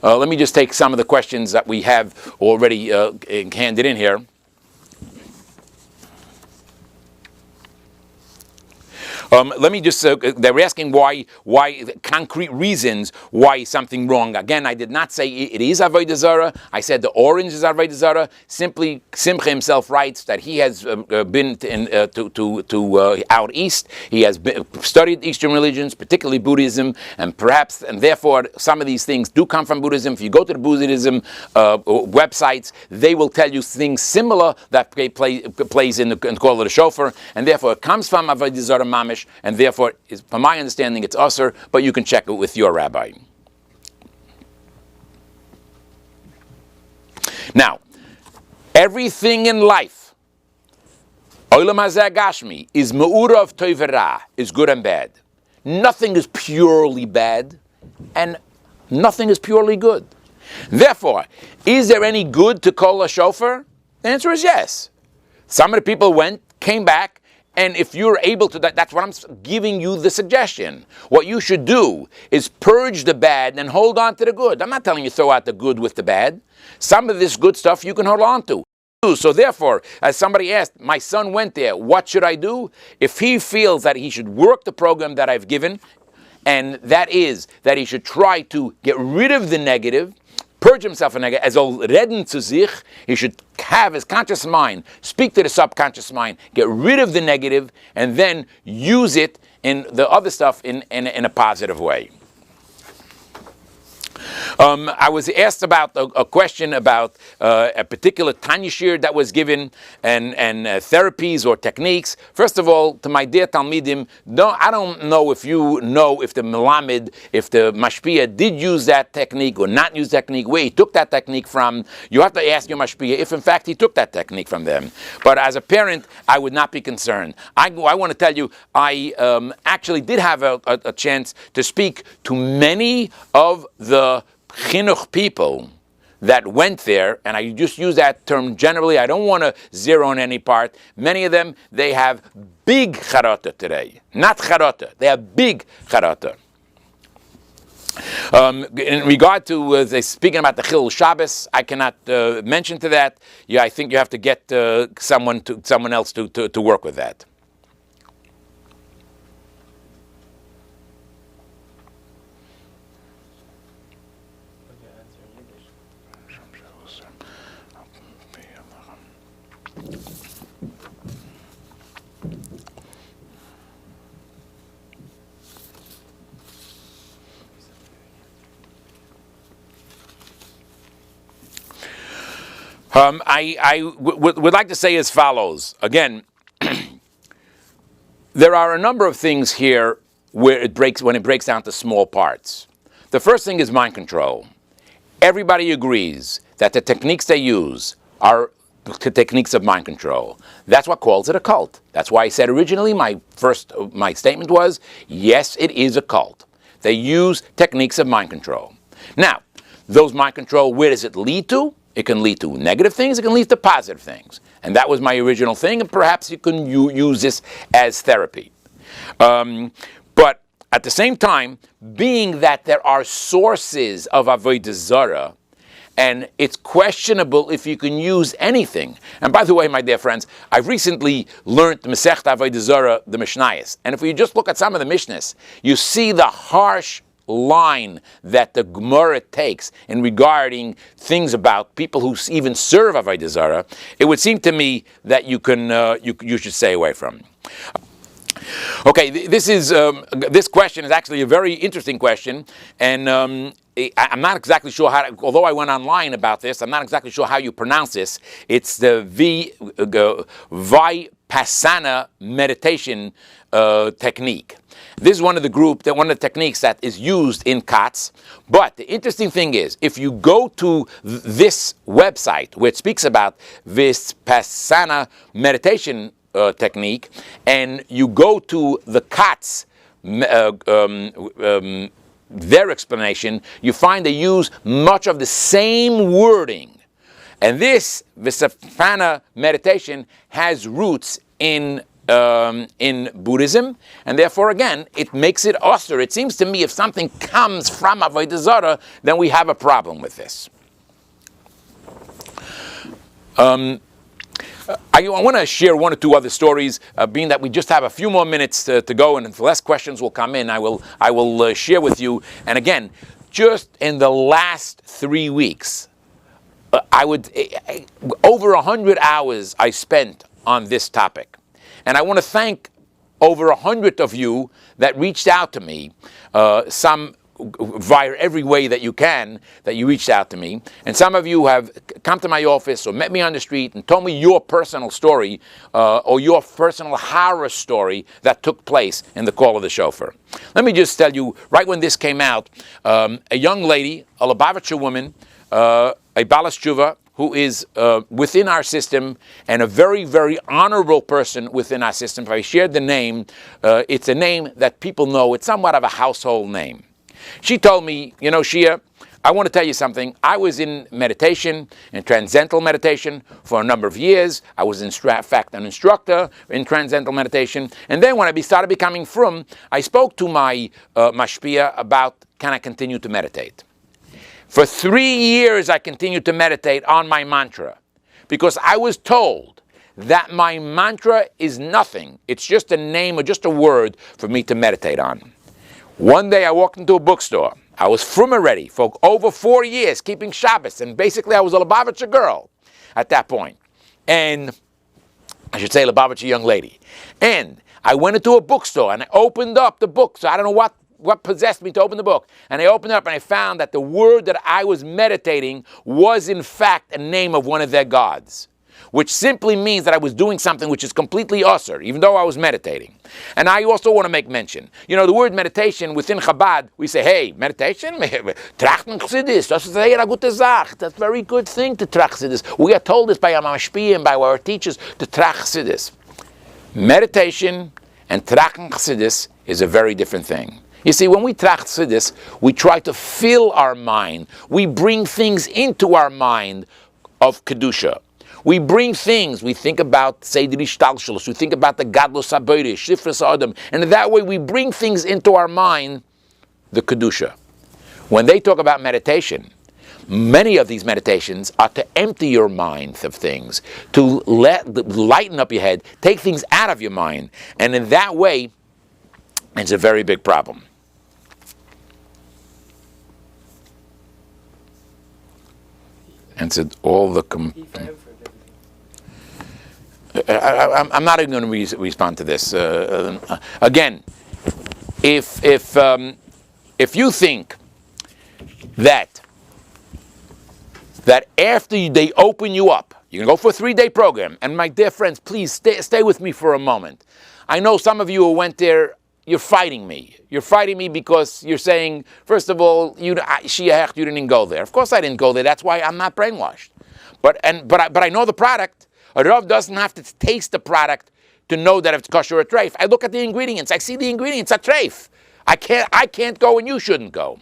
Let me just take some of the questions that we have already handed in here. Let me just, they're asking why concrete reasons why something wrong. Again, I did not say it is Avodah Zarah. I said the orange is Avodah Zarah. Simply, Simcha himself writes that he has been to out east. He has studied Eastern religions, particularly Buddhism, and therefore, some of these things do come from Buddhism. If you go to the Buddhism websites, they will tell you things similar that plays in the call of the Shofar, and therefore it comes from Avodah Zarah Mamish. And therefore, from my understanding, it's usher, but you can check it with your rabbi. Now, everything in life, Olam Hazeh Gashmi, is Me'urav Tov V'Ra, is good and bad. Nothing is purely bad, and nothing is purely good. Therefore, is there any good to call a shofar? The answer is yes. Some of the people came back, and if you're able to, that's what I'm giving you the suggestion. What you should do is purge the bad and hold on to the good. I'm not telling you throw out the good with the bad. Some of this good stuff you can hold on to. So therefore, as somebody asked, my son went there, what should I do? If he feels that he should work the program that I've given, and that is that he should try to get rid of the negative, purge himself of negative, as ol reden zu sich, he should have his conscious mind, speak to the subconscious mind, get rid of the negative, and then use it in the other stuff in a positive way. I was asked about a question about a particular Tanya Shir that was given and therapies or techniques. First of all, to my dear Talmidim, I don't know if you know if the Melamed, if the Mashpia did use that technique or not use that technique, where he took that technique from. You have to ask your Mashpia if in fact he took that technique from them. But as a parent, I would not be concerned. I want to tell you, I actually did have a chance to speak to many of the chinuch people that went there, and I just use that term generally. I don't want to zero on any part. Many of them, they have big charata today. Not charata, they have big charata. In regard to speaking about the Chil Shabbos, I cannot mention to that. Yeah, I think you have to get someone else to work with that. I would like to say as follows. Again, there are a number of things here when it breaks down to small parts. The first thing is mind control. Everybody agrees that the techniques they use are the techniques of mind control. That's what calls it a cult. That's why I said originally my statement was, yes, it is a cult. They use techniques of mind control. Now, those mind control, where does it lead to? It can lead to negative things, it can lead to positive things. And that was my original thing, and perhaps you can use this as therapy. But at the same time, being that there are sources of Avodah Zarah, and it's questionable if you can use anything. And by the way, my dear friends, I've recently learned the Masechet Avodah Zarah, the Mishnayos. And if we just look at some of the Mishnahs, you see the harsh line that the Gemara takes in regarding things about people who even serve Avodah Zarah. It would seem to me that you should stay away from. Okay, this question is actually a very interesting question, and I'm not exactly sure how, although I went online about this, I'm not exactly sure how you pronounce this. It's the Vipassana meditation technique. This is one of the techniques that is used in COTS. But the interesting thing is, if you go to this website where it speaks about Vipassana meditation technique, and you go to the COTS, their explanation, you find they use much of the same wording. And this Vipassana meditation has roots in in Buddhism, and therefore, again, it makes it osir. It seems to me if something comes from Avodah Zarah, then we have a problem with this. I want to share one or two other stories, being that we just have a few more minutes to go, and if less questions will come in, I will share with you. And again, just in the last 3 weeks, over 100 hours I spent on this topic. And I want to thank over 100 of you that reached out to me, some via every way that you can, that you reached out to me. And some of you have come to my office or met me on the street and told me your personal story or your personal horror story that took place in the call of the shofar. Let me just tell you, right when this came out, a young lady, a Lubavitcher woman, a Balas Tshuva, who is within our system and a very, very honorable person within our system. If I shared the name, it's a name that people know. It's somewhat of a household name. She told me, you know, Shea, I want to tell you something. I was in meditation, in transcendental meditation, for a number of years. I was, in fact, an instructor in transcendental meditation. And then when I started becoming frum, I spoke to my mashpia about, can I continue to meditate? For 3 years, I continued to meditate on my mantra because I was told that my mantra is nothing. It's just a name or just a word for me to meditate on. One day, I walked into a bookstore. I was frum already for over 4 years, keeping Shabbos, and basically I was a Lubavitcher girl at that point. And I should say Lubavitcher young lady. And I went into a bookstore and I opened up the book. So I don't know what possessed me to open the book. And I opened it up and I found that the word that I was meditating was in fact a name of one of their gods, which simply means that I was doing something which is completely usher, even though I was meditating. And I also want to make mention, you know, the word meditation within Chabad, we say, hey, meditation? Trachten Chassidus, das ist eine gute Sache. That's a very good thing to tracht Chassidus. We are told this by our mashpia and by our teachers to tracht Chassidus. Meditation and trachten Chassidus is a very different thing. You see, when we tracht Chassidus, we try to fill our mind. We bring things into our mind of Kedusha. We bring things, we think about Seder Ishtalshelus, we think about the Gadlus HaBoirish, Shifras Adam, and in that way we bring things into our mind, the Kedusha. When they talk about meditation, many of these meditations are to empty your mind of things, to lighten up your head, take things out of your mind, and in that way, it's a very big problem. And said all the... I'm not even going to respond to this. Again, if you think that after they open you up, you can go for a 3-day program, and my dear friends, please stay with me for a moment. I know some of you who went there, you're fighting me. You're fighting me because you're saying, first of all, Shea Hecht, you didn't go there. Of course I didn't go there. That's why I'm not brainwashed. But I know the product. A Rav doesn't have to taste the product to know that it's kosher or treif. I look at the ingredients. I see the ingredients are treif. I can't go and you shouldn't go.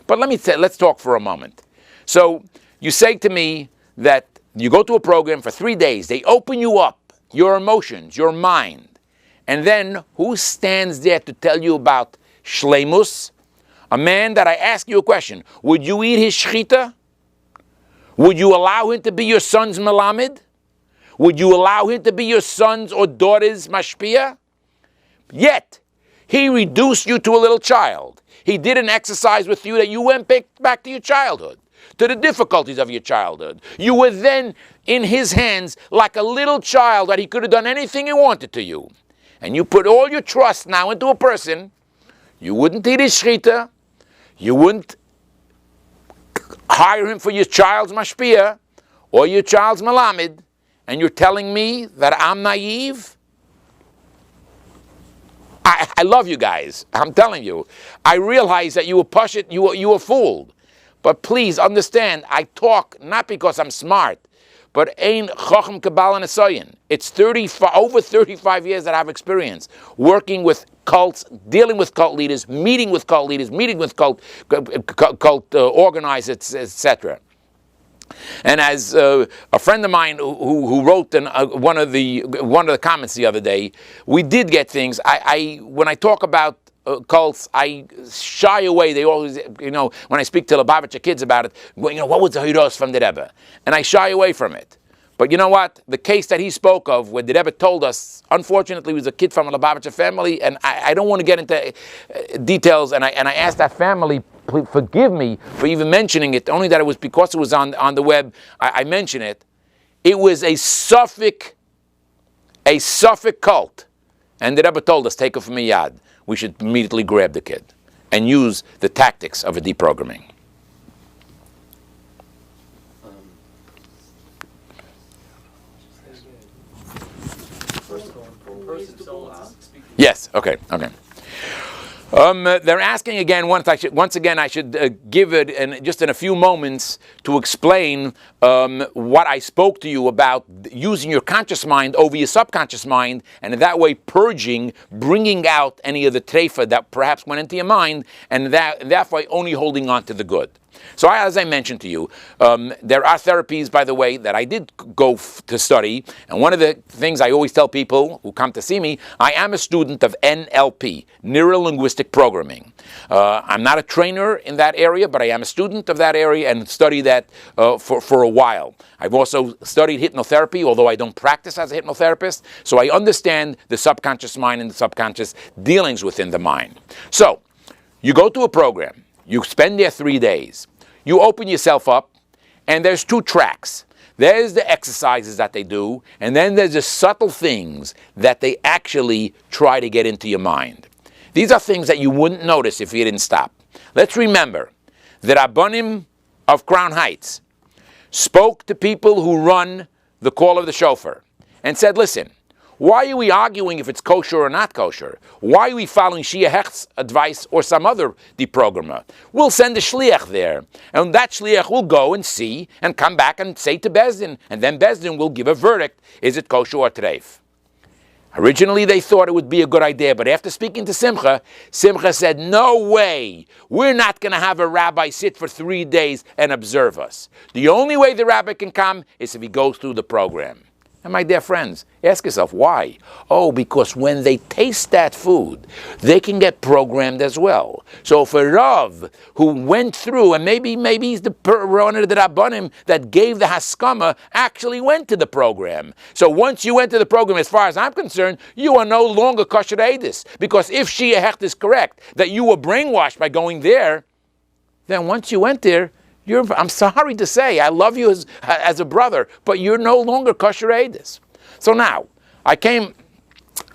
But let's talk for a moment. So you say to me that you go to a program for 3 days. They open you up, your emotions, your mind. And then who stands there to tell you about shleimus? A man that I ask you a question. Would you eat his shechita? Would you allow him to be your son's melamed? Would you allow him to be your son's or daughter's mashpia? Yet, he reduced you to a little child. He did an exercise with you that you went back to your childhood, to the difficulties of your childhood. You were then in his hands like a little child that he could have done anything he wanted to you. And you put all your trust now into a person. You wouldn't eat his shechita. You wouldn't hire him for your child's mashpia or your child's melamed. And you're telling me that I'm naive? I love you guys. I'm telling you. I realize that you were pushed, you were fooled. But please understand, I talk not because I'm smart, but ein chochem kabbalah nesoyin. It's over 35 years that I have experience working with cults, dealing with cult leaders, meeting with cult leaders, meeting with cult organizers, etc. And as a friend of mine who wrote in one of the comments the other day, we did get things. When I talk about cults, I shy away. They always, when I speak to Lubavitcher kids about it, what was the Hiros from the Rebbe? And I shy away from it. But you know what? The case that he spoke of, where the Rebbe told us, unfortunately, was a kid from a Lubavitcher family, and I don't want to get into details. And I asked that family, please forgive me for even mentioning it, only that it was because it was on the web. I mention it. It was a Suffolk cult, and the Rebbe told us, take it from a yad. We should immediately grab the kid and use the tactics of a deprogramming. Yes. Okay. They're asking again. Once again, I should give it, and just in a few moments, to explain what I spoke to you about using your conscious mind over your subconscious mind, and in that way purging, bringing out any of the treifa that perhaps went into your mind, and that way only holding on to the good. So as I mentioned to you, there are therapies, by the way, that I did go to study. And one of the things I always tell people who come to see me, I am a student of NLP, Neuro-Linguistic Programming. I'm not a trainer in that area, but I am a student of that area and study that for a while. I've also studied hypnotherapy, although I don't practice as a hypnotherapist. So I understand the subconscious mind and the subconscious dealings within the mind. So you go to a program. You spend there 3 days. You open yourself up, and there's 2 tracks. There's the exercises that they do, and then there's the subtle things that they actually try to get into your mind. These are things that you wouldn't notice if you didn't stop. Let's remember that Rabbanim of Crown Heights spoke to people who run the call of the Shofar and said, listen, why are we arguing if it's kosher or not kosher? Why are we following Shea Hecht's advice or some other deprogrammer? We'll send a shliach there, and that shliach will go and see and come back and say to Bezdin, and then Bezdin will give a verdict, is it kosher or treif? Originally they thought it would be a good idea, but after speaking to Simcha said, no way, we're not going to have a rabbi sit for 3 days and observe us. The only way the rabbi can come is if he goes through the program. And my dear friends, ask yourself, why? Oh, because when they taste that food, they can get programmed as well. So for Rav, who went through, and maybe he's the one of the Rabbanim that gave the Haskama, actually went to the program. So once you went to the program, as far as I'm concerned, you are no longer kosher edis. Because if Shea Hecht is correct, that you were brainwashed by going there, then once you went there, I'm sorry to say, I love you as a brother, but you're no longer kosher edis. So now, I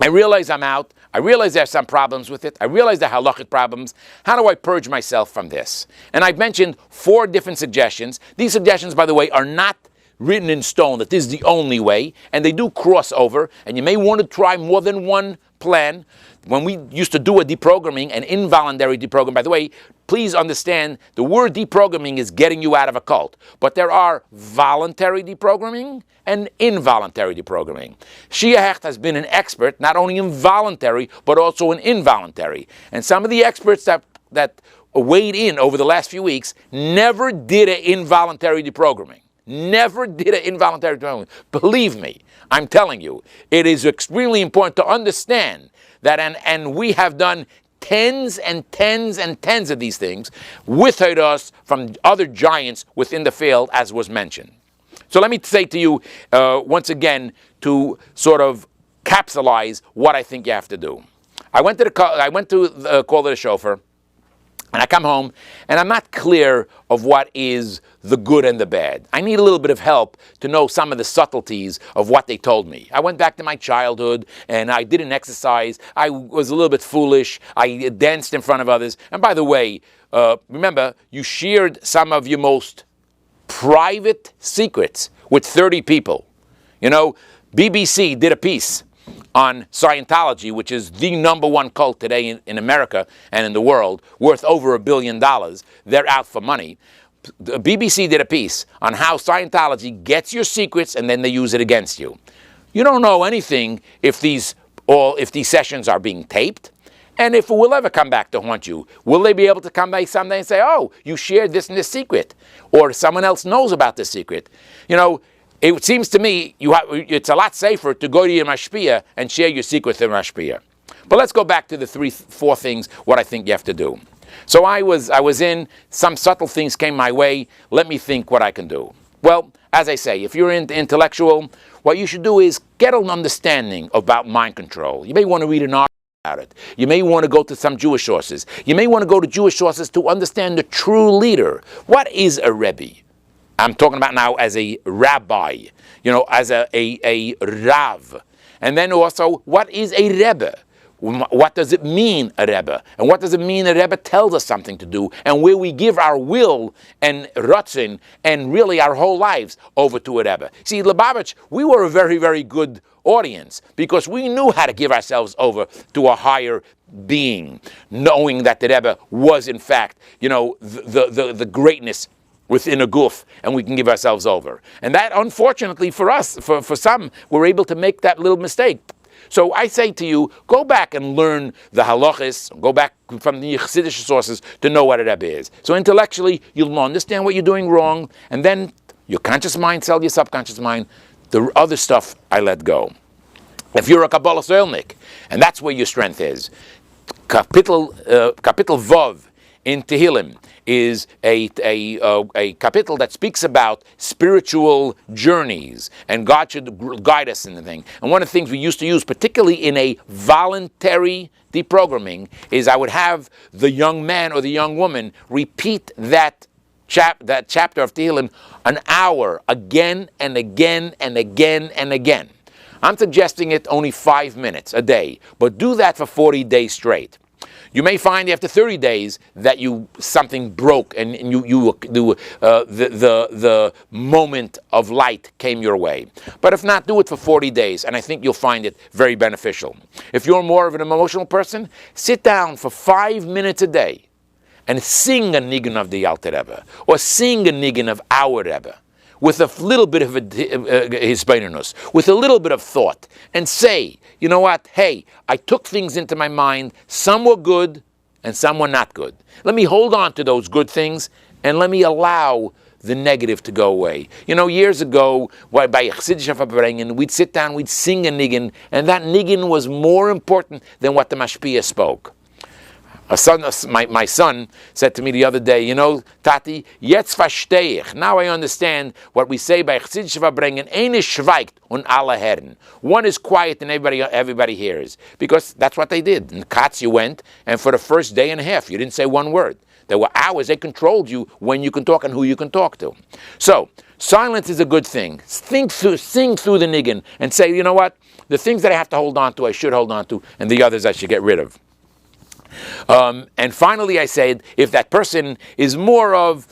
realize I'm out. I realize there's some problems with it. I realize there are halachic problems. How do I purge myself from this? And I've mentioned 4 different suggestions. These suggestions, by the way, are not written in stone, that this is the only way, and they do cross over, and you may want to try more than one plan. When we used to do a deprogramming, an involuntary deprogramming, by the way, please understand the word deprogramming is getting you out of a cult. But there are voluntary deprogramming and involuntary deprogramming. Shea Hecht has been an expert, not only in voluntary, but also in involuntary. And some of the experts that weighed in over the last few weeks never did an involuntary deprogramming. Never did an involuntary deprogramming. Believe me, I'm telling you, it is extremely important to understand that, and we have done tens and tens and tens of these things with Haidos from other giants within the field, as was mentioned. So let me say to you once again to sort of capsulize what I think you have to do. I went to the call of the Shofar, and I come home, and I'm not clear of what is the good and the bad. I need a little bit of help to know some of the subtleties of what they told me. I went back to my childhood, and I did an exercise. I was a little bit foolish. I danced in front of others. And by the way, remember, you shared some of your most private secrets with 30 people. You know, BBC did a piece on Scientology, which is the #1 cult today in America and in the world, worth over $1 billion. They're out for money. The BBC did a piece on how Scientology gets your secrets and then they use it against you. You don't know anything if these sessions are being taped, And if it will ever come back to haunt you, will they be able to come back someday and say, oh, you shared this and this secret, or someone else knows about this secret? You know, it seems to me it's a lot safer to go to your mashpia and share your secret with the mashpia. But let's go back to the 4 things, what I think you have to do. So I was in, some subtle things came my way, let me think what I can do. Well, as I say, if you're intellectual, what you should do is get an understanding about mind control. You may want to read an article about it. You may want to go to some Jewish sources. You may want to go to Jewish sources to understand the true leader. What is a Rebbe? I'm talking about now as a rabbi, as a Rav. And then also, what is a Rebbe? What does it mean, a Rebbe? And what does it mean a Rebbe tells us something to do, and where we give our will and rotzin and really our whole lives over to a Rebbe? See, Lubavitch, we were a very, very good audience because we knew how to give ourselves over to a higher being, knowing that the Rebbe was, in fact, the greatness within a goof, and we can give ourselves over. And that, unfortunately for us, for some, we're able to make that little mistake. So I say to you, go back and learn the halachis, go back from the Chassidish sources to know what a Rebbe is. So intellectually, you'll understand what you're doing wrong, and then your conscious mind tell your subconscious mind, the other stuff I let go. If you're a Kabbalah Soilnik, and that's where your strength is, Kapitel Vav in Tehillim is a kapitel that speaks about spiritual journeys, and God should guide us in the thing. And one of the things we used to use, particularly in a voluntary deprogramming, is I would have the young man or the young woman repeat that chapter of Tehillim an hour again and again and again and again. I'm suggesting it only 5 minutes a day, but do that for 40 days straight. You may find after 30 days that something broke and the moment of light came your way. But if not, do it for 40 days, and I think you'll find it very beneficial. If you're more of an emotional person, sit down for 5 minutes a day and sing a nigun of the Alter Rebbe, or sing a nigun of our Rebbe, with a little bit of hisbeinus, with a little bit of thought, and say, you know what, hey, I took things into my mind, some were good and some were not good. Let me hold on to those good things and let me allow the negative to go away. Years ago, by Chassidish Verbringen, we'd sit down, we'd sing a nigun, and that nigun was more important than what the mashpia spoke. My son said to me the other day, Tati, jetzt verstehe ich. Now I understand what we say by Chassidish Verbringen, eine schweigt und alle hören. One is quiet and everybody hears. Because that's what they did. In Katz you went, and for the first day and a half, you didn't say one word. There were hours, they controlled you when you can talk and who you can talk to. So, silence is a good thing. Sing through the nigun and say, you know what, the things that I have to hold on to, I should hold on to, and the others I should get rid of. And finally, I said, if that person is more of,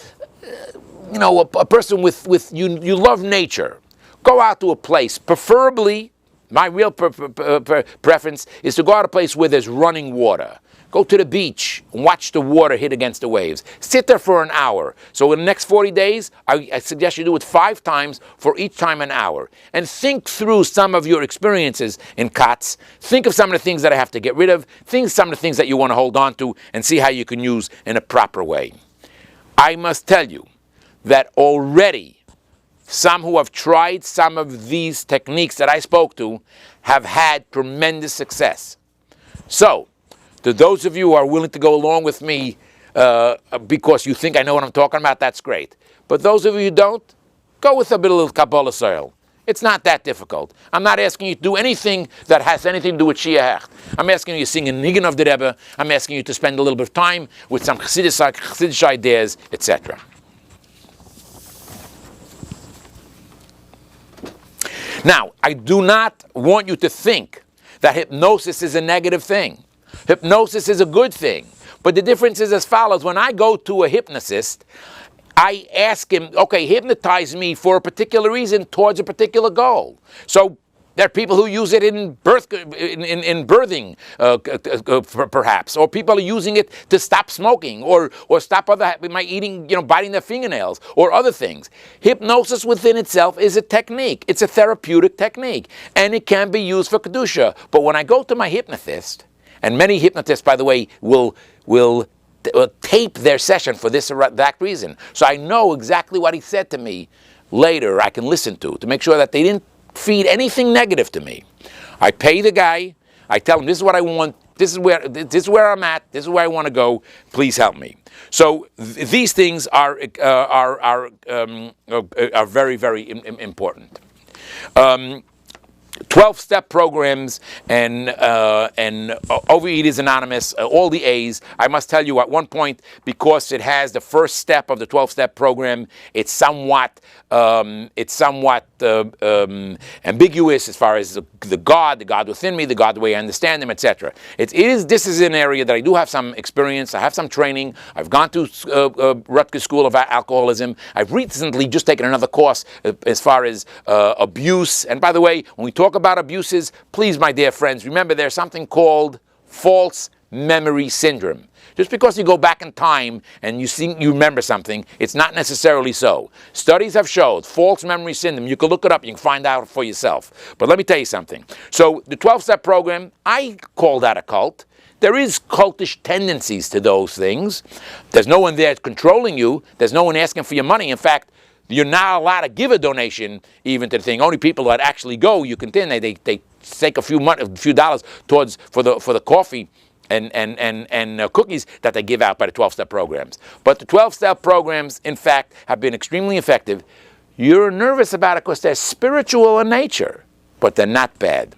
a person with you love nature, go out to a place. Preferably, my real preference is to go out to a place where there's running water. Go to the beach and watch the water hit against the waves. Sit there for an hour. So in the next 40 days, I suggest you do it 5 times, for each time an hour. And think through some of your experiences in Katz. Think of some of the things that I have to get rid of. Think of some of the things that you want to hold on to, and see how you can use in a proper way. I must tell you that already some who have tried some of these techniques that I spoke to have had tremendous success. So, to those of you who are willing to go along with me because you think I know what I'm talking about, that's great. But those of you who don't, go with a bit of Kabbalah soil. It's not that difficult. I'm not asking you to do anything that has anything to do with Shea Hecht. I'm asking you to sing a nigun of the Rebbe. I'm asking you to spend a little bit of time with some Chassidish ideas, etc. Now, I do not want you to think that hypnosis is a negative thing. Hypnosis is a good thing. But the difference is as follows. When I go to a hypnotist, I ask him, okay, hypnotize me for a particular reason towards a particular goal. So there are people who use it in birthing, perhaps, or people are using it to stop smoking, or stop biting their fingernails, or other things. Hypnosis within itself is a technique. It's a therapeutic technique, and it can be used for kedusha. But when I go to my hypnotist, And many hypnotists, by the way, will tape their session for this or that reason. So I know exactly what he said to me later. I can listen to make sure that they didn't feed anything negative to me. I pay the guy. I tell him, this is what I want. This is where I'm at. This is where I want to go. Please help me. So these things are very, very important. 12-step programs and Overeaters Anonymous, all the A's. I must tell you, at one point, because it has the first step of the 12-step program, it's somewhat ambiguous as far as the God within me, the God the way I understand Him, etc. This is an area that I do have some experience. I have some training. I've gone to Rutgers School of Alcoholism. I've recently just taken another course as far as abuse. And by the way, when we talk about abuses, please, my dear friends, remember there's something called false memory syndrome. Just because you go back in time and you remember something, it's not necessarily so. Studies have showed false memory syndrome. You can look it up. You can find out for yourself. But let me tell you something. So the 12-step program, I call that a cult. There is cultish tendencies to those things. There's no one there controlling you. There's no one asking for your money. In fact, you're not allowed to give a donation even to the thing. Only people that actually go, you continue. They take a few dollars towards for the coffee and cookies that they give out by the 12-step programs. But the 12-step programs, in fact, have been extremely effective. You're nervous about it because they're spiritual in nature, but they're not bad.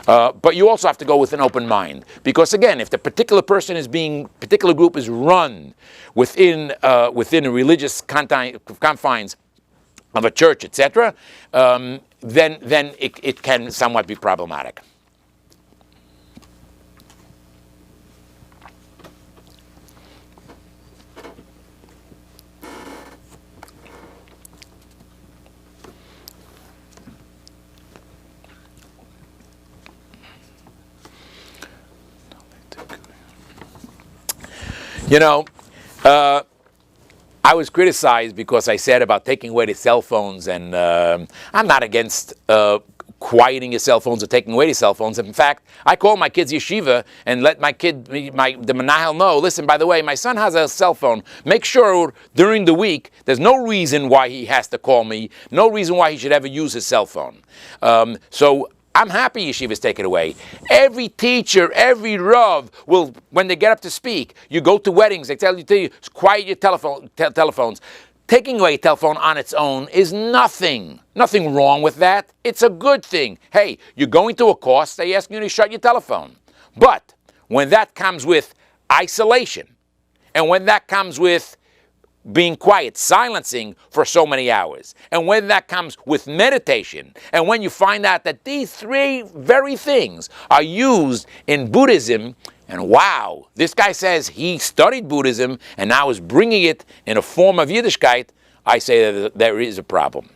But you also have to go with an open mind, because again, if the particular particular group is run within the religious confines of a church, etc., then it can somewhat be problematic. I was criticized because I said about taking away the cell phones, and I'm not against quieting your cell phones or taking away the cell phones. In fact, I call my kids yeshiva and let the menahel know, listen, by the way, my son has a cell phone. Make sure during the week, there's no reason why he has to call me, no reason why he should ever use his cell phone. So I'm happy yeshivas take it away. Every teacher, every rav will, when they get up to speak, you go to weddings, they tell you quiet your telephones. Taking away a telephone on its own is nothing wrong with that. It's a good thing. Hey, you're going to a course, they ask you to shut your telephone. But when that comes with isolation, and when that comes with being quiet, silencing for so many hours, and when that comes with meditation, and when you find out that these three very things are used in Buddhism, and wow, this guy says he studied Buddhism and now is bringing it in a form of Yiddishkeit, I say that there is a problem.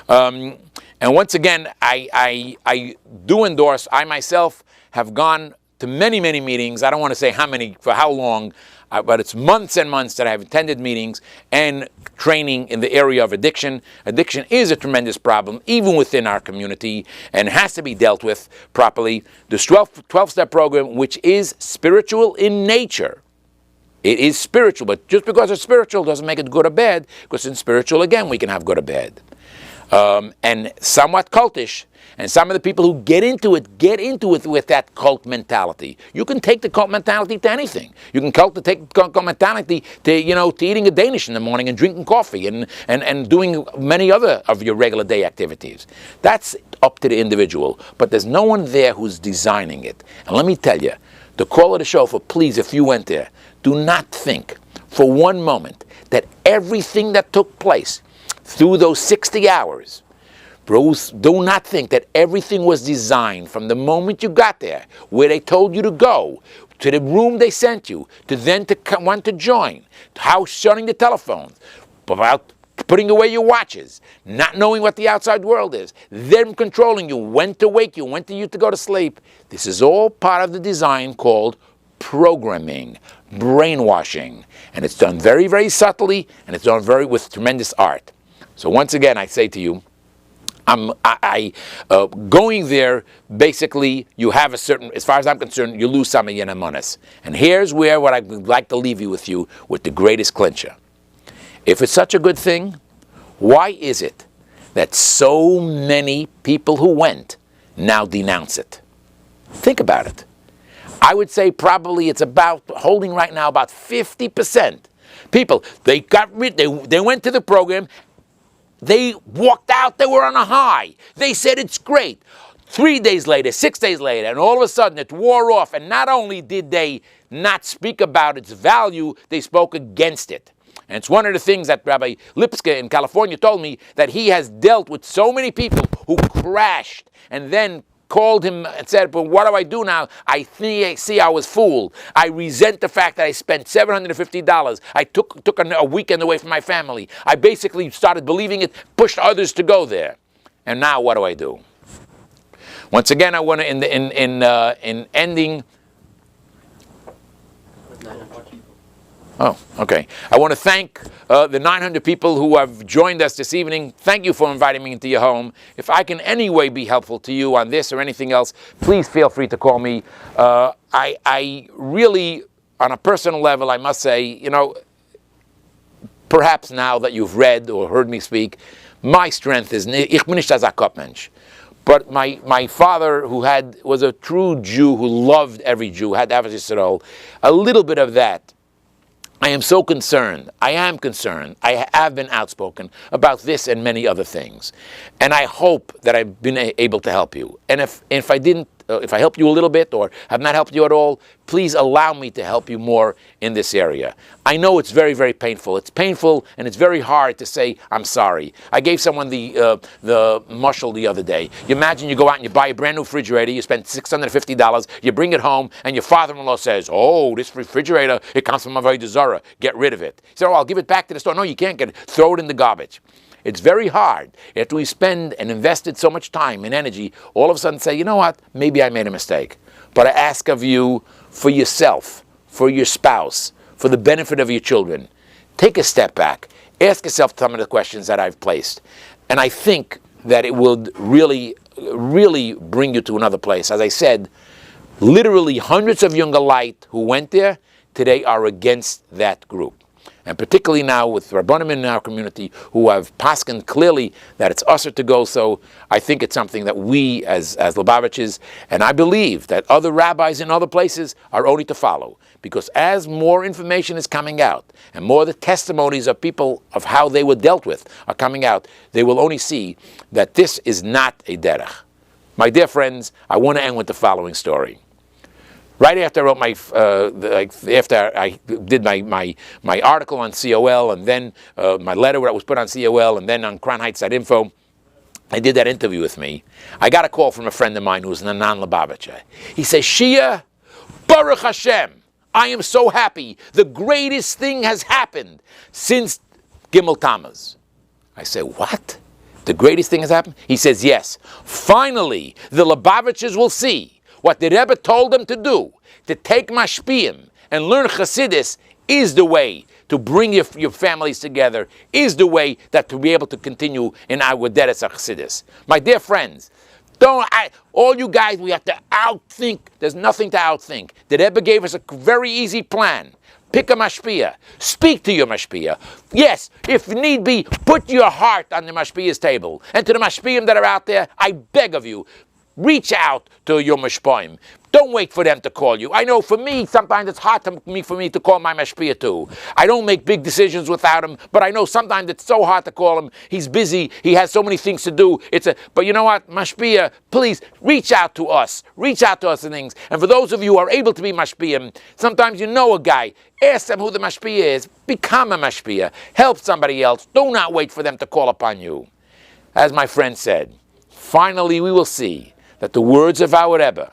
And once again, I do endorse, I myself have gone to many, many meetings. I don't want to say how many, for how long, but it's months and months that I have attended meetings and training in the area of addiction. Addiction is a tremendous problem, even within our community, and has to be dealt with properly. This 12-step program, which is spiritual in nature, it is spiritual, but just because it's spiritual doesn't make it good or bad, because in spiritual, again, we can have good or bad. And somewhat cultish, and some of the people who get into it with that cult mentality. You can take the cult mentality to anything. You can take cult mentality to eating a Danish in the morning and drinking coffee and doing many other of your regular day activities. That's up to the individual, but there's no one there who's designing it. And let me tell you, the call of the Shofar, please, if you went there, do not think for one moment that everything that took place through those 60 hours, bros, do not think that everything was designed from the moment you got there, where they told you to go, to the room they sent you, to then to want to join, how shutting the telephones, about putting away your watches, not knowing what the outside world is, them controlling you, when to wake you, when to you to go to sleep. This is all part of the design called programming, brainwashing, and it's done very, very subtly, and it's done with tremendous art. So once again, I say to you, Going there, basically, you have a certain, as far as I'm concerned, you lose some of your nemanis. And here's what I would like to leave you with the greatest clincher. If it's such a good thing, why is it that so many people who went now denounce it? Think about it. I would say probably it's about holding right now about 50%. People, they went to the program. They walked out, they were on a high. They said it's great. 3 days later, 6 days later, and all of a sudden it wore off. And not only did they not speak about its value, they spoke against it. And it's one of the things that Rabbi Lipska in California told me, that he has dealt with so many people who crashed and then called him and said, but what do I do now? I see I was fooled. I resent the fact that I spent $750. I took a weekend away from my family. I basically started believing it, pushed others to go there. And now what do I do? Once again, I want to, in ending... Oh, okay. I want to thank the 900 people who have joined us this evening. Thank you for inviting me into your home. If I can any way be helpful to you on this or anything else, please feel free to call me. I really, on a personal level, I must say, perhaps now that you've read or heard me speak, my strength is, ich bin nicht ein Kopfmensch. But my father, was a true Jew who loved every Jew, had Ahavas Yisrael, a little bit of that. I am so concerned. I am concerned. I have been outspoken about this and many other things. And I hope that I've been able to help you. And if I didn't, if I helped you a little bit or have not helped you at all, please allow me to help you more in this area. I know it's very, very painful. It's painful and it's very hard to say, I'm sorry. I gave someone the mushal the other day. You imagine you go out and you buy a brand new refrigerator, you spend $650, you bring it home, and your father-in-law says, oh, this refrigerator, it comes from Avodah Zarah. Get rid of it. He said, oh, I'll give it back to the store. No, you can't get it. Throw it in the garbage. It's very hard after we spend and invested so much time and energy, all of a sudden say, you know what, maybe I made a mistake. But I ask of you, for yourself, for your spouse, for the benefit of your children, take a step back. Ask yourself some of the questions that I've placed. And I think that it will really, really bring you to another place. As I said, literally hundreds of younger light who went there today are against that group. And particularly now with Rabbanim in our community who have paskened clearly that it's usher to go, so I think it's something that we as Lubavitches, and I believe that other rabbis in other places are only to follow. Because as more information is coming out, and more the testimonies of people of how they were dealt with are coming out, they will only see that this is not a derech. My dear friends, I want to end with the following story. Right after I wrote after I did my article on COL, and then my letter that was put on COL, and then on CrownHeights.info, I did that interview with me. I got a call from a friend of mine who's Nanan Lubavitcher. He says, Shea, Baruch Hashem, I am so happy. The greatest thing has happened since Gimel Tammuz. I say, what? The greatest thing has happened? He says, yes. Finally, the Lubavitchers will see what the Rebbe told them to do, to take mashpiyim and learn Chassidus, is the way to bring your families together, is the way that to be able to continue in our Deres Chassidus. My dear friends, all you guys, we have to outthink. There's nothing to outthink. The Rebbe gave us a very easy plan. Pick a mashpiyah. Speak to your mashpiyah. Yes, if need be, put your heart on the mashpiyah's table. And to the mashpiyim that are out there, I beg of you, reach out to your mashpoim. Don't wait for them to call you. I know for me, sometimes it's hard for me to call my mashpiyah too. I don't make big decisions without him, but I know sometimes it's so hard to call him. He's busy. He has so many things to do. But you know what, mashpiyah, please reach out to us. Reach out to us and things. And for those of you who are able to be mashpiyah, sometimes you know a guy. Ask them who the mashpiyah is. Become a mashpiyah. Help somebody else. Do not wait for them to call upon you. As my friend said, finally we will see that the words of our Rebbe,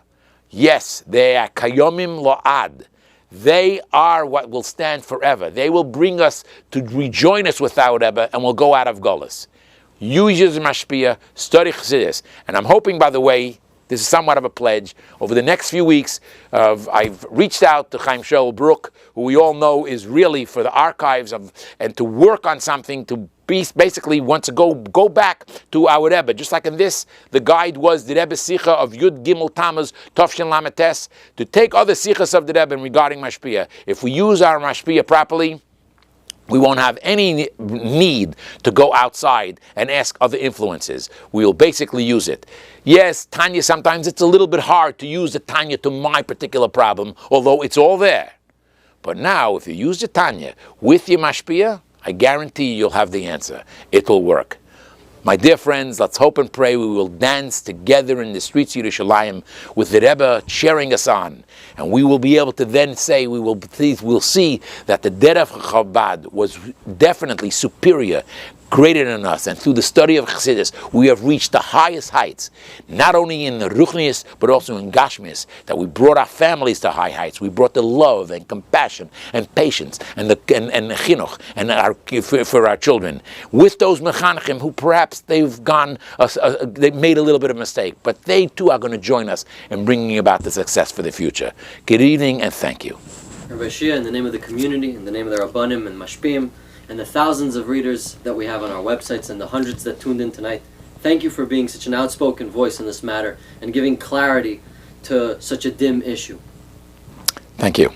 yes, they are kayomim lo'ad. They are what will stand forever. They will bring us to rejoin us with our Rebbe, and we'll go out of Golus. Use your mashpiyah, study Chassidus. And I'm hoping, by the way, this is somewhat of a pledge. Over the next few weeks, I've reached out to Chaim Shel Brook, who we all know is really for the archives and to work on something to basically want to go back to our Rebbe. Just like in this, the guide was the Rebbe Sicha of Yud Gimel Tammuz Tovshin Lametes, to take other Sichas of the Rebbe regarding Mashpia. If we use our Mashpia properly, we won't have any need to go outside and ask other influences. We will basically use it. Yes, Tanya, sometimes it's a little bit hard to use the Tanya to my particular problem, although it's all there. But now, if you use the Tanya with your Mashpia, I guarantee you'll have the answer. It will work. My dear friends, let's hope and pray we will dance together in the streets of Yerushalayim with the Rebbe cheering us on. And we will be able to then say, we'll see that the Derech Chabad was definitely superior, greater than us. And through the study of Chassidus, we have reached the highest heights, not only in the Ruchnius, but also in Gashmius, that we brought our families to high heights. We brought the love and compassion and patience and the chinuch and for our children. With those mechanchim who perhaps they've they made a little bit of mistake, but they too are going to join us in bringing about the success for the future. Good evening and thank you. Rabbi Shea, in the name of the community, in the name of the Rabbanim and Mashpim, and the thousands of readers that we have on our websites and the hundreds that tuned in tonight, thank you for being such an outspoken voice in this matter and giving clarity to such a dim issue. Thank you.